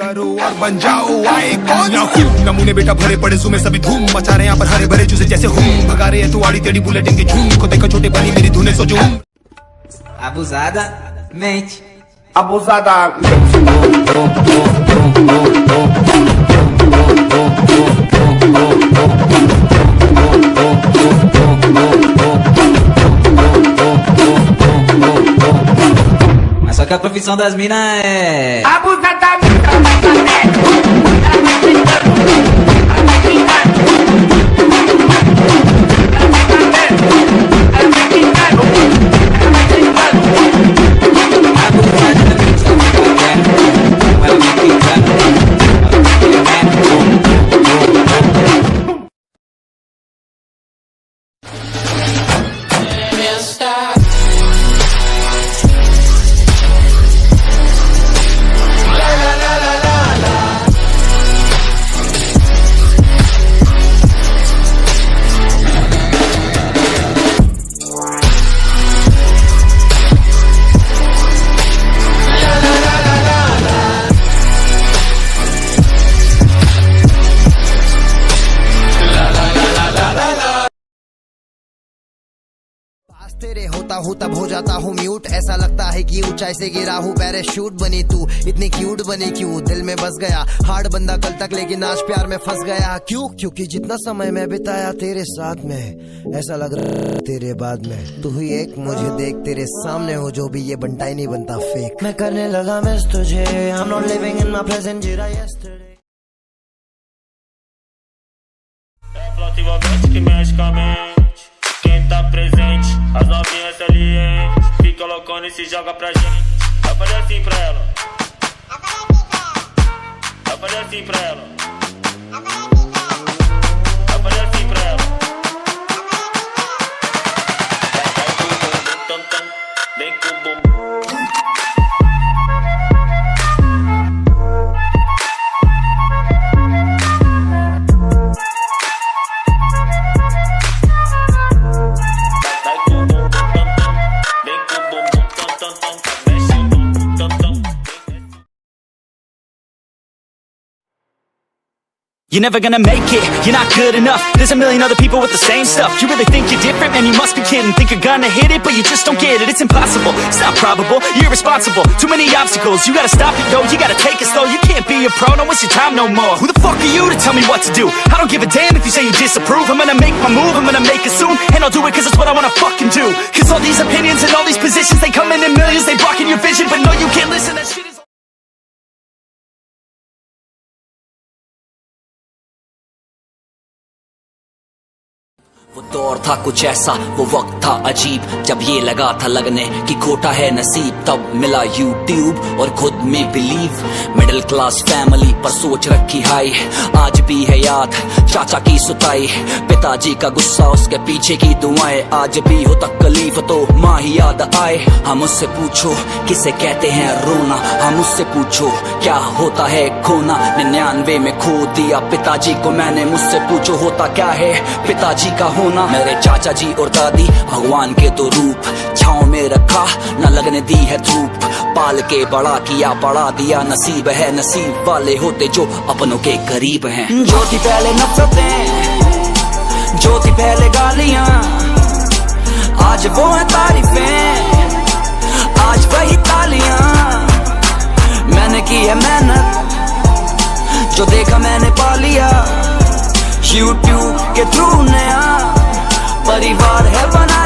करो और बन जाओ आइकॉन। यहाँ खूब नमूने बेटा भरे पड़े सुमे सभी धूम मचा रहे यहाँ पर हरे भरे चूसे जैसे हूँ भगा रहे हैं तू आड़ी टेढ़ी बुलेटिन के झूम को देखो छोटे बनी मेरी धुने सोचो Abusadamente. Mas só que a profissão das minas é... तेरे होता हूँ तब हो जाता हूँ म्यूट, ऐसा लगता है कि ऊंचाई से गिरा हूँ पैराशूट बनी तू, इतनी क्यूट बनी क्यों, दिल में बस गया हार्ड बंदा कल तक लेकिन आज प्यार में फंस गया क्यों, क्योंकि जितना समय मैं बिताया तेरे साथ में ऐसा लग रहा तेरे बाद में तू ही एक मुझे देख तेरे सामने हो जो भी ये बनता ही नहीं बनता फेक, मैं करने लगा मिस तुझे, I'm not living in my present era yesterday. Ativamente que mexe com a mente. Quem tá presente, as novinhas salientes. Fica loucona e se joga pra gente. Eu falei assim pra ela. Eu falei assim pra ela. Eu falei assim pra ela. Vem com o bumbum. You're never gonna make it, you're not good enough. There's a million other people with the same stuff. You really think you're different? Man, you must be kidding. Think you're gonna hit it, but you just don't get it. It's impossible, it's not probable, you're irresponsible. Too many obstacles, you gotta stop it, yo. You gotta take it slow, you can't be a pro, don't waste your time no more. Who the fuck are you to tell me what to do? I don't give a damn if you say you disapprove. I'm gonna make my move, I'm gonna make it soon. And I'll do it cause it's what I wanna fucking do. Cause all these opinions and all these positions, they come in millions. They blocking your vision, but no, you can't listen, that shit is... वो दौर था कुछ ऐसा, वो वक्त था अजीब, जब ये लगा था लगने कि खोटा है नसीब। तब मिला यूट्यूब और खुद में बिलीव, मिडिल क्लास फैमिली पर सोच रखी हाई। आज भी है याद चाचा की सुताई, पिताजी का गुस्सा, उसके पीछे की दुआएं। आज भी हो तकलीफ तो माँ ही याद आए। हम उससे पूछो किसे कहते हैं रोना, हम उससे पूछो क्या होता है खोना। 99 में खो दिया पिताजी को मैंने, मुझसे पूछो होता क्या है पिताजी का होना। मेरे चाचा जी और दादी भगवान के तो रूप, छाँव में रखा न लगने दी है धूप। पाल के बड़ा किया बढ़ा दिया, नसीब है नसीब वाले होते जो अपनों के करीब हैं। जो थी पहले नफरतें, जो थी पहले गालियां, आज वो है तारीफें, आज वही तालियां। मैंने की है मेहनत, जो देखा मैंने पा लिया। YouTube के थ्रू नया परिवार है बना